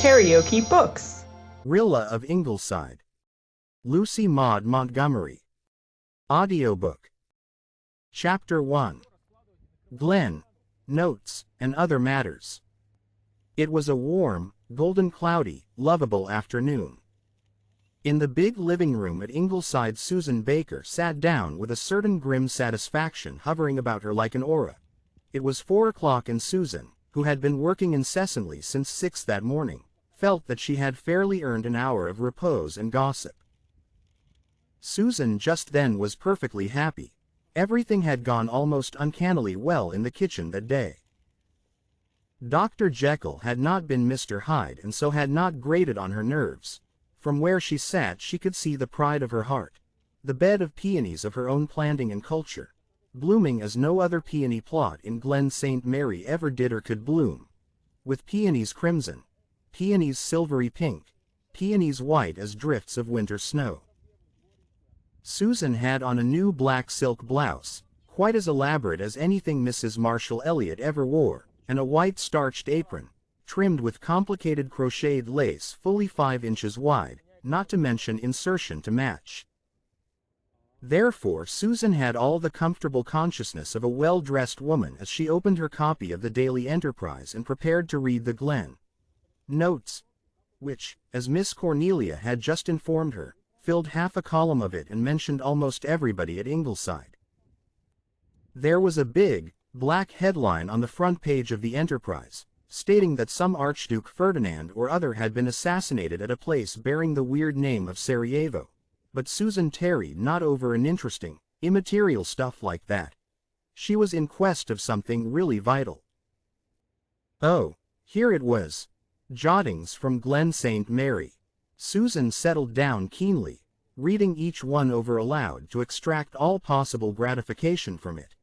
KaraokeBooks. Rilla of Ingleside. Lucy Maud Montgomery. Audiobook. Chapter 1. Glen, Notes, and Other Matters. It was a warm, golden cloudy, lovable afternoon. In the big living room at Ingleside, Susan Baker sat down with a certain grim satisfaction hovering about her like an aura. It was 4 o'clock, and Susan, who had been working incessantly since 6 that morning, felt that she had fairly earned an hour of repose and gossip. Susan just then was perfectly happy. Everything had gone almost uncannily well in the kitchen that day. Dr. Jekyll had not been Mr. Hyde, and so had not grated on her nerves. From where she sat she could see the pride of her heart, the bed of peonies of her own planting and culture, blooming as no other peony plot in Glen St. Mary ever did or could bloom, with peonies crimson, peonies silvery pink, peonies white as drifts of winter snow. Susan had on a new black silk blouse, quite as elaborate as anything Mrs. Marshall Elliott ever wore, and a white starched apron, trimmed with complicated crocheted lace fully 5 inches wide, not to mention insertion to match. Therefore Susan had all the comfortable consciousness of a well-dressed woman as she opened her copy of the Daily Enterprise and prepared to read the Glen Notes, which, as Miss Cornelia had just informed her, filled half a column of it and mentioned almost everybody at Ingleside. There was a big, black headline on the front page of the Enterprise, stating that some Archduke Ferdinand or other had been assassinated at a place bearing the weird name of Sarajevo, but Susan tarried not over an interesting, immaterial stuff like that. She was in quest of something really vital. Oh, here it was. Jottings from Glen St. Mary. Susan settled down keenly, reading each one over aloud to extract all possible gratification from it.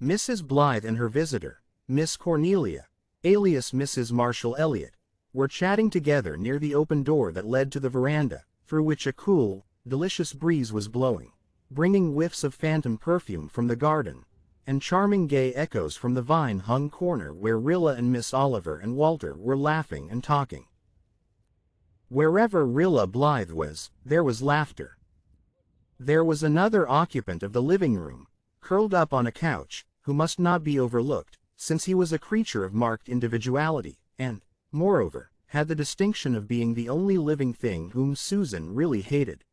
Mrs. Blythe and her visitor, Miss Cornelia, alias Mrs. Marshall Elliott, were chatting together near the open door that led to the veranda, through which a cool, delicious breeze was blowing, bringing whiffs of phantom perfume from the garden, and charming gay echoes from the vine-hung corner where Rilla and Miss Oliver and Walter were laughing and talking. Wherever Rilla Blythe was, there was laughter. There was another occupant of the living room, curled up on a couch, who must not be overlooked, since he was a creature of marked individuality, and, moreover, had the distinction of being the only living thing whom Susan really hated.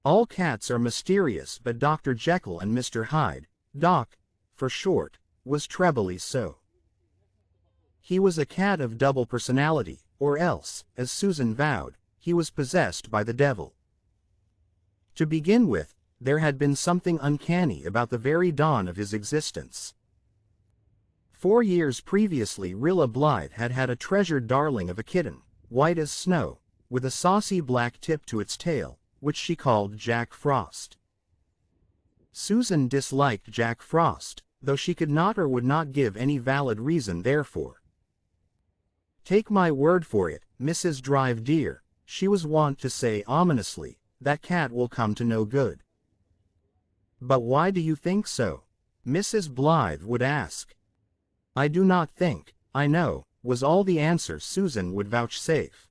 All cats are mysterious, but Dr. Jekyll and Mr. Hyde, Doc, for short, was trebly so. He was a cat of double personality, or else, as Susan vowed, he was possessed by the devil. To begin with, there had been something uncanny about the very dawn of his existence. 4 years previously Rilla Blythe had had a treasured darling of a kitten, white as snow, with a saucy black tip to its tail, which she called Jack Frost. Susan disliked Jack Frost, though she could not or would not give any valid reason therefor. "Take my word for it, Mrs. Drive dear," she was wont to say ominously, "that cat will come to no good." "But why do you think so?" Mrs. Blythe would ask. "I do not think, I know," was all the answer Susan would vouchsafe.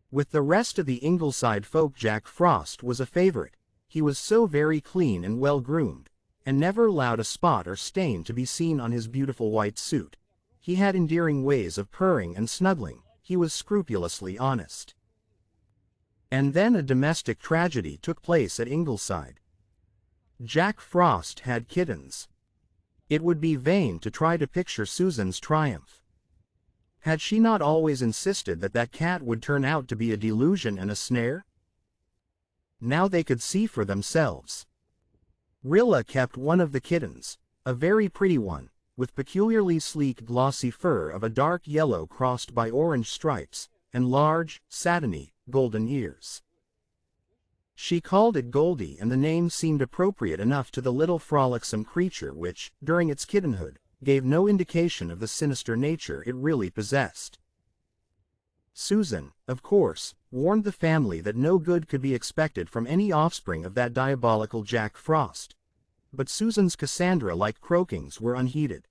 With the rest of the Ingleside folk Jack Frost was a favorite. He was so very clean and well-groomed, and never allowed a spot or stain to be seen on his beautiful white suit. He had endearing ways of purring and snuggling. He was scrupulously honest. And then a domestic tragedy took place at Ingleside. Jack Frost had kittens. It would be vain to try to picture Susan's triumph. Had she not always insisted that that cat would turn out to be a delusion and a snare? Now they could see for themselves. Rilla kept one of the kittens, a very pretty one, with peculiarly sleek glossy fur of a dark yellow crossed by orange stripes, and large, satiny, golden ears. She called it Goldie, and the name seemed appropriate enough to the little frolicsome creature which, during its kittenhood, gave no indication of the sinister nature it really possessed. Susan, of course, warned the family that no good could be expected from any offspring of that diabolical Jack Frost. But Susan's Cassandra-like croakings were unheeded.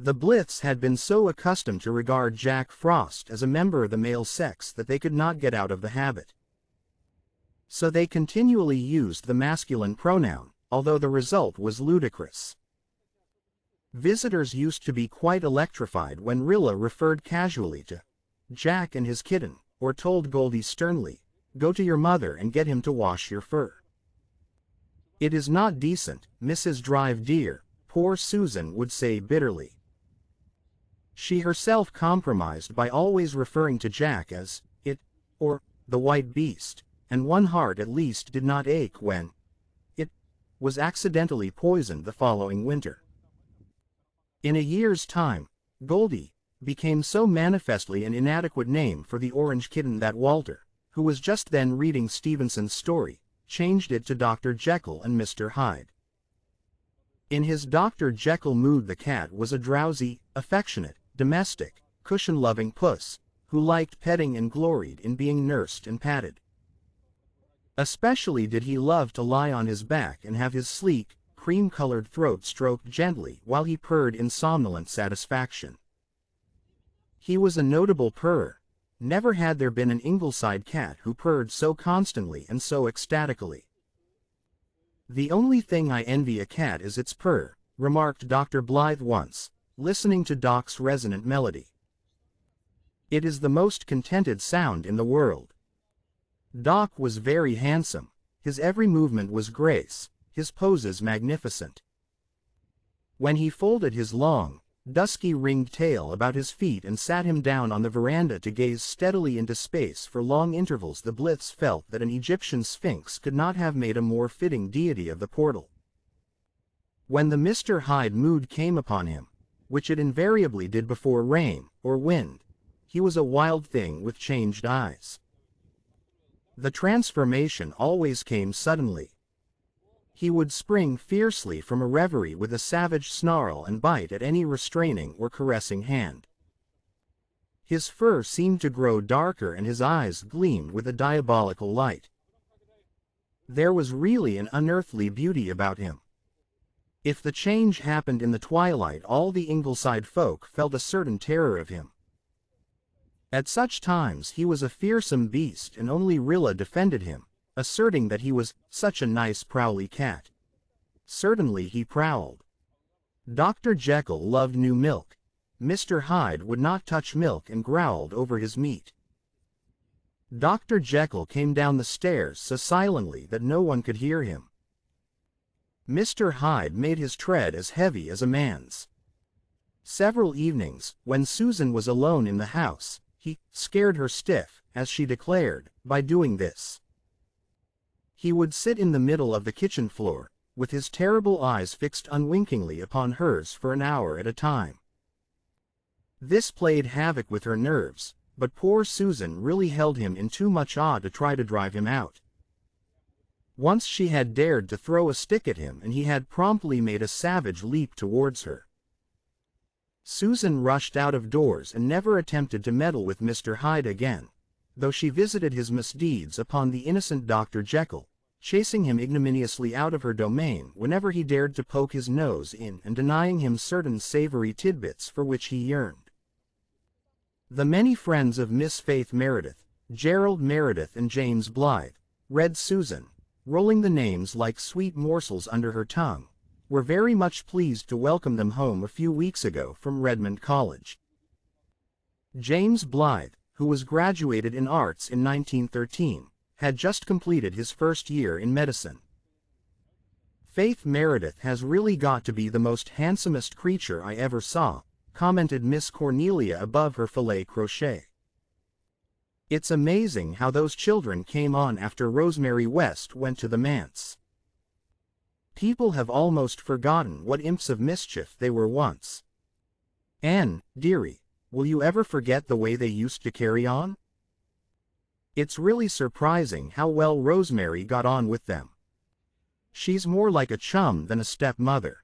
The Blythes had been so accustomed to regard Jack Frost as a member of the male sex that they could not get out of the habit. So they continually used the masculine pronoun, although the result was ludicrous. Visitors used to be quite electrified when Rilla referred casually to Jack and his kitten, or told Goldie sternly, "Go to your mother and get him to wash your fur." "It is not decent, Mrs. Drive dear," poor Susan would say bitterly. She herself compromised by always referring to Jack as it, or the white beast, and one heart at least did not ache when it was accidentally poisoned the following winter. In a year's time, Goldie became so manifestly an inadequate name for the orange kitten that Walter, who was just then reading Stevenson's story, changed it to Dr. Jekyll and Mr. Hyde. In his Dr. Jekyll mood the cat was a drowsy, affectionate, domestic, cushion-loving puss, who liked petting and gloried in being nursed and patted. Especially did he love to lie on his back and have his sleek, cream-colored throat stroked gently while he purred in somnolent satisfaction. He was a notable purrer. Never had there been an Ingleside cat who purred so constantly and so ecstatically. "The only thing I envy a cat is its purr," remarked Dr. Blythe once, listening to Doc's resonant melody. "It is the most contented sound in the world." Doc was very handsome. His every movement was grace, his poses magnificent. When he folded his long, dusky ringed tail about his feet and sat him down on the veranda to gaze steadily into space for long intervals, the Blythes felt that an Egyptian sphinx could not have made a more fitting deity of the portal. When the Mr. Hyde mood came upon him, which it invariably did before rain or wind, he was a wild thing with changed eyes. The transformation always came suddenly. He would spring fiercely from a reverie with a savage snarl and bite at any restraining or caressing hand. His fur seemed to grow darker and his eyes gleamed with a diabolical light. There was really an unearthly beauty about him. If the change happened in the twilight, all the Ingleside folk felt a certain terror of him. At such times he was a fearsome beast, and only Rilla defended him, asserting that he was such a nice prowly cat. Certainly he prowled. Dr. Jekyll loved new milk. Mr. Hyde would not touch milk and growled over his meat. Dr. Jekyll came down the stairs so silently that no one could hear him. Mr. Hyde made his tread as heavy as a man's. Several evenings, when Susan was alone in the house, he scared her stiff, as she declared, by doing this. He would sit in the middle of the kitchen floor, with his terrible eyes fixed unwinkingly upon hers for an hour at a time. This played havoc with her nerves, but poor Susan really held him in too much awe to try to drive him out. Once she had dared to throw a stick at him and he had promptly made a savage leap towards her. Susan rushed out of doors and never attempted to meddle with Mr. Hyde again, though she visited his misdeeds upon the innocent Dr. Jekyll, chasing him ignominiously out of her domain whenever he dared to poke his nose in and denying him certain savory tidbits for which he yearned. The many friends of Miss Faith Meredith, Gerald Meredith and James Blythe, read Susan, rolling the names like sweet morsels under her tongue, were very much pleased to welcome them home a few weeks ago from Redmond College. James Blythe, who was graduated in arts in 1913, had just completed his first year in medicine. "Faith Meredith has really got to be the most handsomest creature I ever saw," commented Miss Cornelia above her filet crochet. "It's amazing how those children came on after Rosemary West went to the manse. People have almost forgotten what imps of mischief they were once. Anne, dearie, will you ever forget the way they used to carry on? It's really surprising how well Rosemary got on with them. She's more like a chum than a stepmother.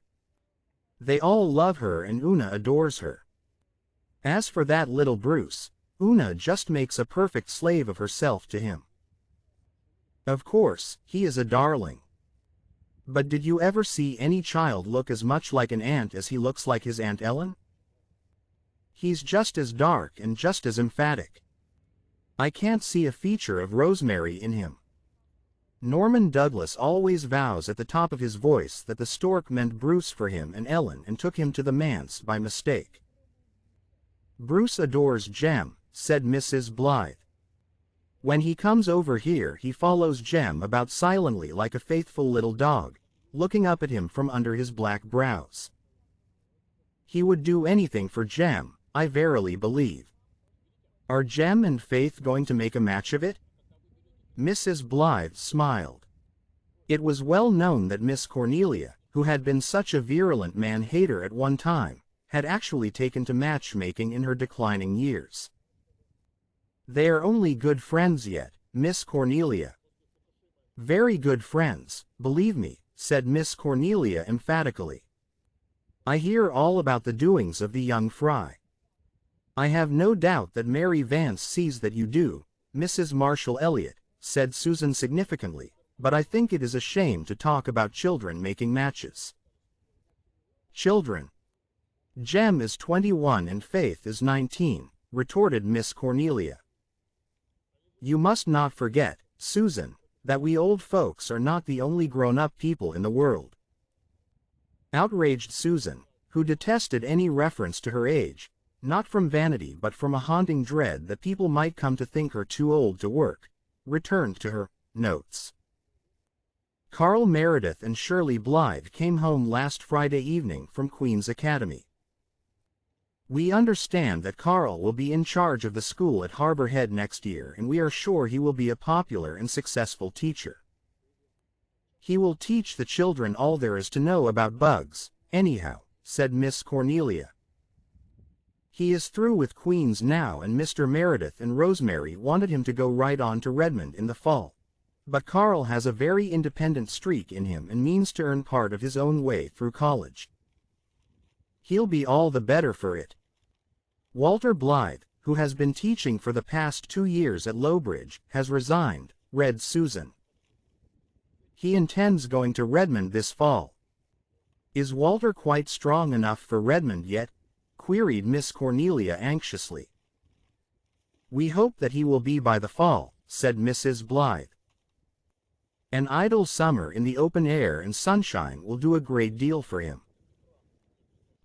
They all love her and Una adores her. As for that little Bruce, Una just makes a perfect slave of herself to him. Of course, he is a darling. But did you ever see any child look as much like an aunt as he looks like his Aunt Ellen? He's just as dark and just as emphatic. I can't see a feature of Rosemary in him. Norman Douglas always vows at the top of his voice that the stork meant Bruce for him and Ellen and took him to the manse by mistake. Bruce adores Jem, said Mrs. Blythe. When he comes over here he follows Jem about silently like a faithful little dog, looking up at him from under his black brows. He would do anything for Jem, I verily believe. Are Jem and Faith going to make a match of it? Mrs. Blythe smiled. It was well known that Miss Cornelia, who had been such a virulent man-hater at one time, had actually taken to matchmaking in her declining years. They are only good friends yet, Miss Cornelia. Very good friends, believe me, said Miss Cornelia emphatically. I hear all about the doings of the young fry. I have no doubt that Mary Vance sees that you do, Mrs. Marshall Elliott, said Susan significantly, but I think it is a shame to talk about children making matches. Children. Jem is 21 and Faith is 19, retorted Miss Cornelia. You must not forget, Susan, that we old folks are not the only grown-up people in the world. Outraged Susan, who detested any reference to her age, not from vanity but from a haunting dread that people might come to think her too old to work, returned to her notes. Carl Meredith and Shirley Blythe came home last Friday evening from Queen's Academy. We understand that Carl will be in charge of the school at Harbor Head next year, and we are sure he will be a popular and successful teacher. He will teach the children all there is to know about bugs, anyhow, said Miss Cornelia. He is through with Queen's now, and Mr. Meredith and Rosemary wanted him to go right on to Redmond in the fall. But Carl has a very independent streak in him and means to earn part of his own way through college. He'll be all the better for it. Walter Blythe, who has been teaching for the past 2 years at Lowbridge, has resigned, read Susan. He intends going to Redmond this fall. Is Walter quite strong enough for Redmond yet? Queried Miss Cornelia anxiously. We hope that he will be by the fall, said Mrs. Blythe. An idle summer in the open air and sunshine will do a great deal for him.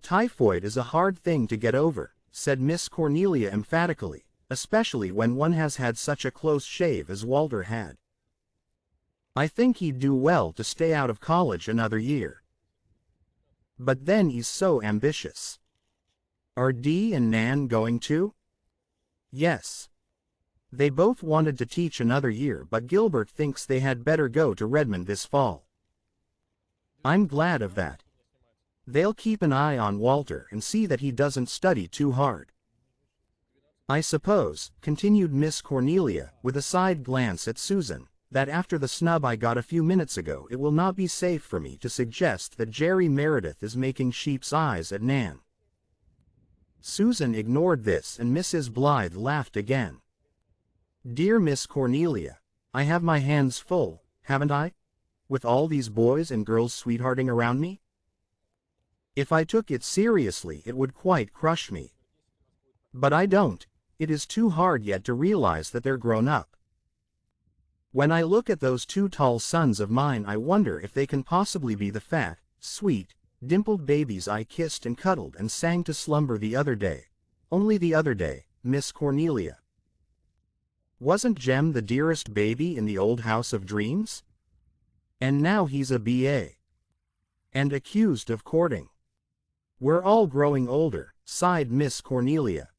Typhoid is a hard thing to get over, said Miss Cornelia emphatically, especially when one has had such a close shave as Walter had. I think he'd do well to stay out of college another year. But then he's so ambitious. Are Dee and Nan going too? Yes. They both wanted to teach another year, but Gilbert thinks they had better go to Redmond this fall. I'm glad of that. They'll keep an eye on Walter and see that he doesn't study too hard. I suppose, continued Miss Cornelia, with a side glance at Susan, that after the snub I got a few minutes ago it will not be safe for me to suggest that Jerry Meredith is making sheep's eyes at Nan. Susan ignored this and Mrs. Blythe laughed again. Dear Miss Cornelia, I have my hands full, haven't I? With all these boys and girls sweethearting around me? If I took it seriously it would quite crush me. But I don't. It is too hard yet to realize that they're grown up. When I look at those 2 tall sons of mine I wonder if they can possibly be the fat, sweet, dimpled babies I kissed and cuddled and sang to slumber the other day. Only the other day, Miss Cornelia. Wasn't Jem the dearest baby in the old house of dreams? And now he's a B.A. and accused of courting. We're all growing older, sighed Miss Cornelia.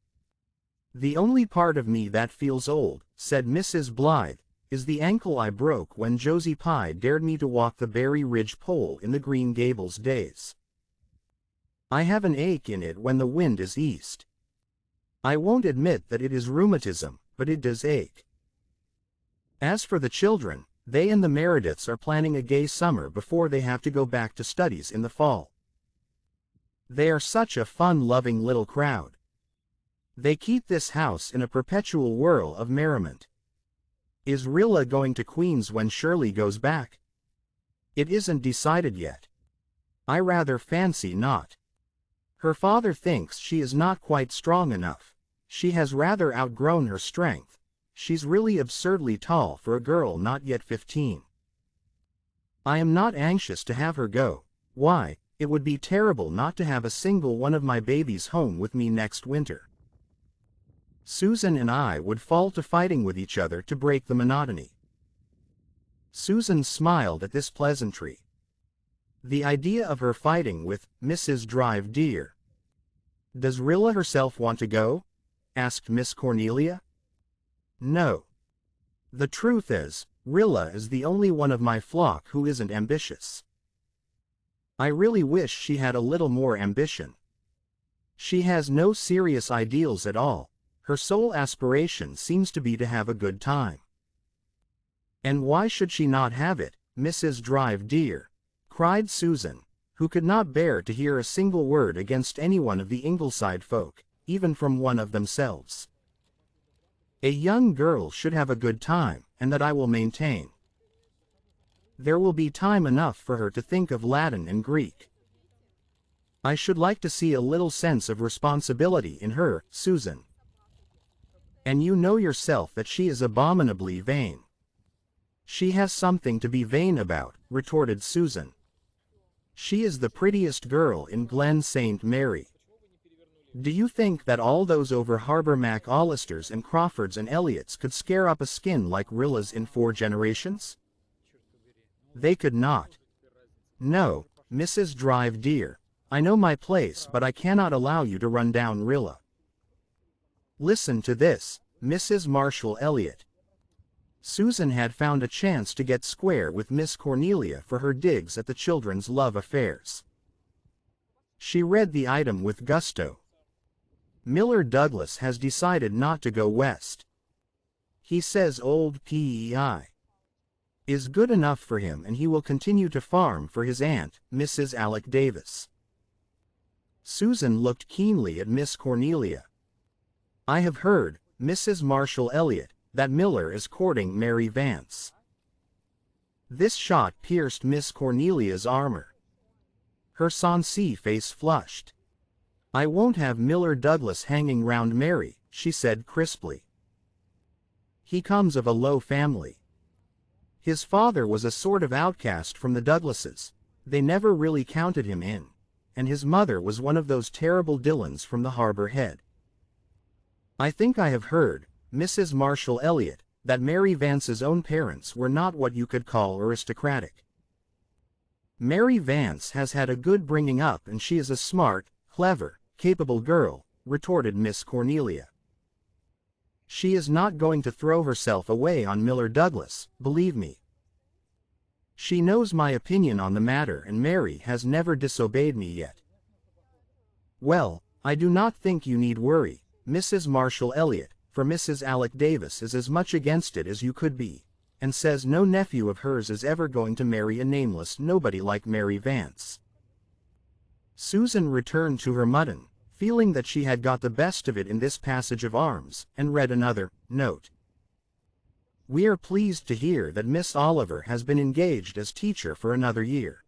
The only part of me that feels old, said Mrs. Blythe, is the ankle I broke when Josie Pye dared me to walk the Berry Ridge pole in the Green Gables days. I have an ache in it when the wind is east. I won't admit that it is rheumatism, but it does ache. As for the children, they and the Merediths are planning a gay summer before they have to go back to studies in the fall. They are such a fun-loving little crowd. They keep this house in a perpetual whirl of merriment. Is Rilla going to Queen's when Shirley goes back? It isn't decided yet. I rather fancy not. Her father thinks she is not quite strong enough. She has rather outgrown her strength. She's really absurdly tall for a girl not yet 15. I am not anxious to have her go. Why, it would be terrible not to have a single one of my babies home with me next winter. Susan and I would fall to fighting with each other to break the monotony. Susan smiled at this pleasantry. The idea of her fighting with Mrs. Drive dear. Does Rilla herself want to go? Asked Miss Cornelia. No. The truth is, Rilla is the only one of my flock who isn't ambitious. I really wish she had a little more ambition. She has no serious ideals at all. Her sole aspiration seems to be to have a good time. And why should she not have it, Mrs. Drive dear? Cried Susan, who could not bear to hear a single word against any one of the Ingleside folk, even from one of themselves. A young girl should have a good time, and that I will maintain. There will be time enough for her to think of Latin and Greek. I should like to see a little sense of responsibility in her, Susan. And you know yourself that she is abominably vain. She has something to be vain about, retorted Susan. She is the prettiest girl in Glen St. Mary. Do you think that all those over Harbour MacAllisters and Crawfords and Elliots could scare up a skin like Rilla's in 4 generations? They could not. No, Mrs. Drive dear, I know my place, but I cannot allow you to run down Rilla. Listen to this, Mrs. Marshall Elliott. Susan had found a chance to get square with Miss Cornelia for her digs at the children's love affairs. She read the item with gusto. Miller Douglas has decided not to go west. He says old PEI is good enough for him and he will continue to farm for his aunt, Mrs. Alec Davis. Susan looked keenly at Miss Cornelia. I have heard, Mrs. Marshall Elliott, that Miller is courting Mary Vance. This shot pierced Miss Cornelia's armor. Her sonsy face flushed. I won't have Miller Douglas hanging round Mary, she said crisply. He comes of a low family. His father was a sort of outcast from the Douglases. They never really counted him in. And his mother was one of those terrible Dylans from the Harbour Head. I think I have heard, Mrs. Marshall Elliott, that Mary Vance's own parents were not what you could call aristocratic. Mary Vance has had a good bringing up and she is a smart, clever, capable girl, retorted Miss Cornelia. She is not going to throw herself away on Miller Douglas, believe me. She knows my opinion on the matter and Mary has never disobeyed me yet. Well, I do not think you need worry, Mrs. Marshall Elliott, for Mrs. Alec Davis is as much against it as you could be, and says no nephew of hers is ever going to marry a nameless nobody like Mary Vance. Susan returned to her mutton, feeling that she had got the best of it in this passage of arms, and read another note. We are pleased to hear that Miss Oliver has been engaged as teacher for another year.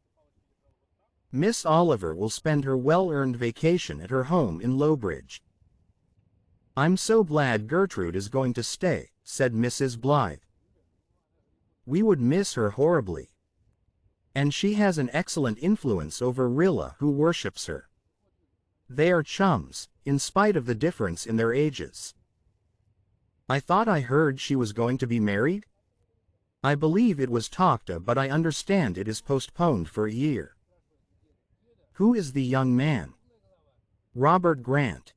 Miss Oliver will spend her well-earned vacation at her home in Lowbridge. I'm so glad Gertrude is going to stay, said Mrs. Blythe. We would miss her horribly. And she has an excellent influence over Rilla, who worships her. They are chums, in spite of the difference in their ages. I thought I heard she was going to be married? I believe it was talked of, but I understand it is postponed for a year. Who is the young man? Robert Grant.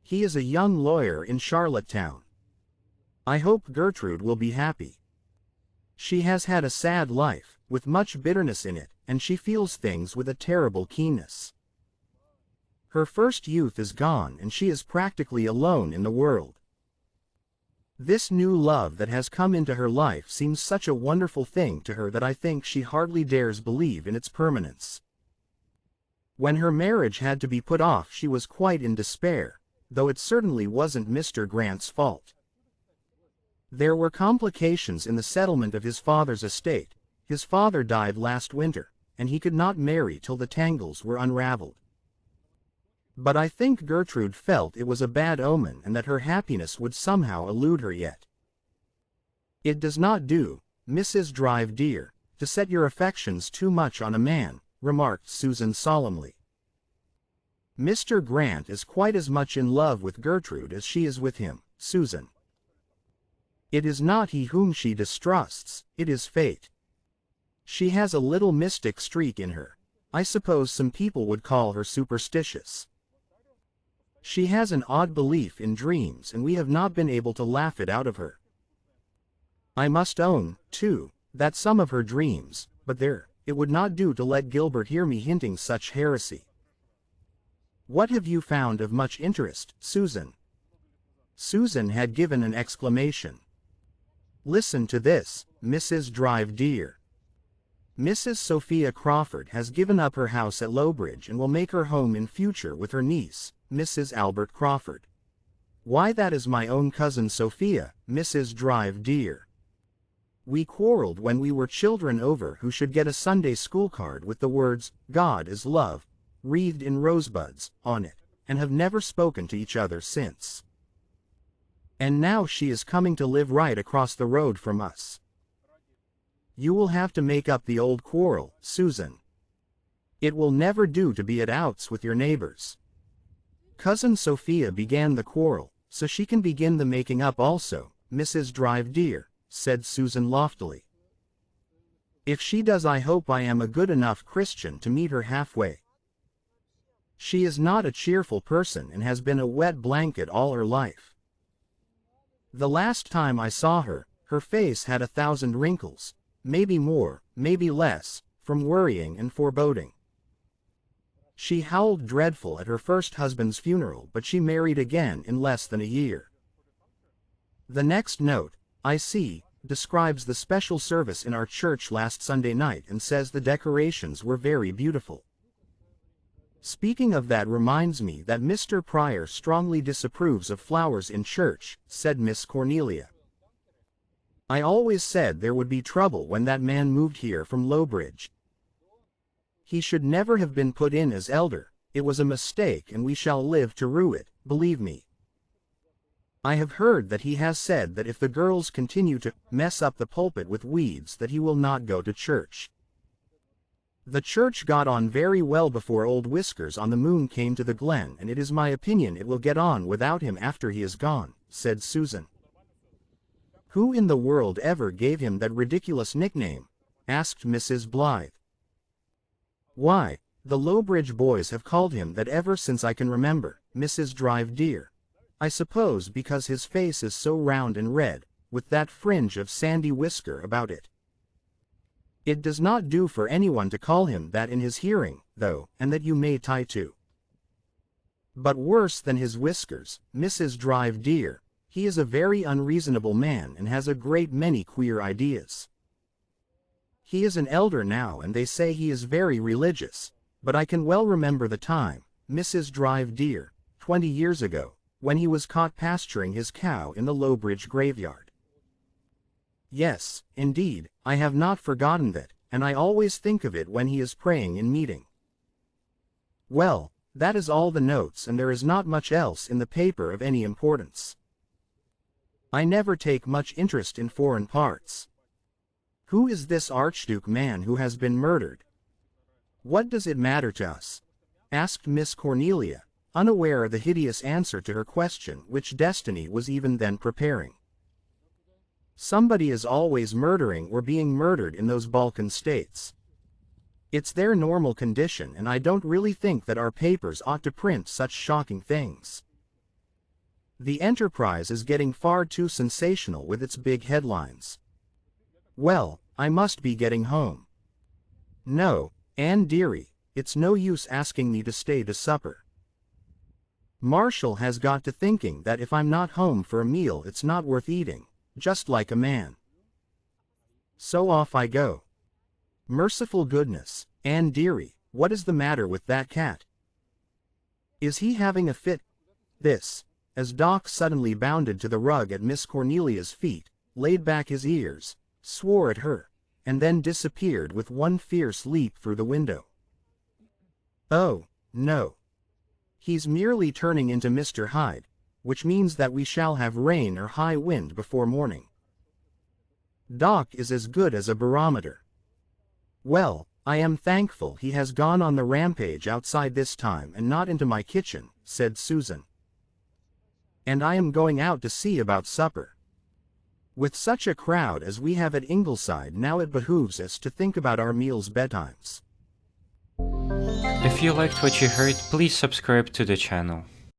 He is a young lawyer in Charlottetown. I hope Gertrude will be happy. She has had a sad life, with much bitterness in it, and she feels things with a terrible keenness. Her first youth is gone and she is practically alone in the world. This new love that has come into her life seems such a wonderful thing to her that I think she hardly dares believe in its permanence. When her marriage had to be put off she was quite in despair, though it certainly wasn't Mr. Grant's fault. There were complications in the settlement of his father's estate. His father died last winter, and he could not marry till the tangles were unraveled. But I think Gertrude felt it was a bad omen and that her happiness would somehow elude her yet. It does not do, Mrs. Drive dear, to set your affections too much on a man, remarked Susan solemnly. Mr. Grant is quite as much in love with Gertrude as she is with him, Susan. It is not he whom she distrusts, it is fate. She has a little mystic streak in her. I suppose some people would call her superstitious. She has an odd belief in dreams and we have not been able to laugh it out of her. I must own, too, that some of her dreams, but there, it would not do to let Gilbert hear me hinting such heresy. What have you found of much interest, Susan? Susan had given an exclamation. Listen to this, Mrs. Drive dear. Mrs. Sophia Crawford has given up her house at Lowbridge and will make her home in future with her niece, Mrs. Albert Crawford. Why, that is my own cousin Sophia, Mrs. Drive dear. We quarreled when we were children over who should get a Sunday school card with the words, God is love, wreathed in rosebuds, on it, and have never spoken to each other since. And now she is coming to live right across the road from us. You will have to make up the old quarrel, Susan. It will never do to be at outs with your neighbors. Cousin Sophia began the quarrel, so she can begin the making up also, Mrs. Drive dear, said Susan loftily. If she does, I hope I am a good enough Christian to meet her halfway. She is not a cheerful person and has been a wet blanket all her life. The last time I saw her, her face had 1,000 wrinkles, maybe more, maybe less, from worrying and foreboding. She howled dreadful at her first husband's funeral, but she married again in less than a year. The next note, I see, describes the special service in our church last Sunday night and says the decorations were very beautiful. Speaking of that reminds me that Mr. Pryor strongly disapproves of flowers in church, said Miss Cornelia. I always said there would be trouble when that man moved here from Lowbridge. He should never have been put in as elder. It was a mistake and we shall live to rue it, believe me. I have heard that he has said that if the girls continue to mess up the pulpit with weeds that he will not go to church. The church got on very well before old Whiskers on the Moon came to the Glen, and it is my opinion it will get on without him after he is gone, said Susan. Who in the world ever gave him that ridiculous nickname? Asked Mrs. Blythe. Why, the Lowbridge boys have called him that ever since I can remember, Mrs. Drive dear. I suppose because his face is so round and red, with that fringe of sandy whisker about it. It does not do for anyone to call him that in his hearing, though, and that you may tie to. But worse than his whiskers, Mrs. Drive dear, he is a very unreasonable man and has a great many queer ideas. He is an elder now and they say he is very religious, but I can well remember the time, Mrs. Drive dear, 20 years ago, when he was caught pasturing his cow in the Lowbridge graveyard. Yes, indeed, I have not forgotten that, and I always think of it when he is praying in meeting. Well, that is all the notes and there is not much else in the paper of any importance. I never take much interest in foreign parts. Who is this Archduke man who has been murdered? What does it matter to us? Asked Miss Cornelia, unaware of the hideous answer to her question which Destiny was even then preparing. Somebody is always murdering or being murdered in those Balkan states. It's their normal condition and I don't really think that our papers ought to print such shocking things. The Enterprise is getting far too sensational with its big headlines. Well, I must be getting home. No, Anne dearie, it's no use asking me to stay to supper. Marshall has got to thinking that if I'm not home for a meal it's not worth eating, just like a man. So off I go. Merciful goodness, Anne dearie, what is the matter with that cat? Is he having a fit? This, as Doc suddenly bounded to the rug at Miss Cornelia's feet, laid back his ears, swore at her, and then disappeared with one fierce leap through the window. Oh, no. He's merely turning into Mr. Hyde, which means that we shall have rain or high wind before morning. Doc is as good as a barometer. Well, I am thankful he has gone on the rampage outside this time and not into my kitchen, said Susan. And I am going out to see about supper. With such a crowd as we have at Ingleside now, it behooves us to think about our meals' bedtimes. If you liked what you heard, please subscribe to the channel.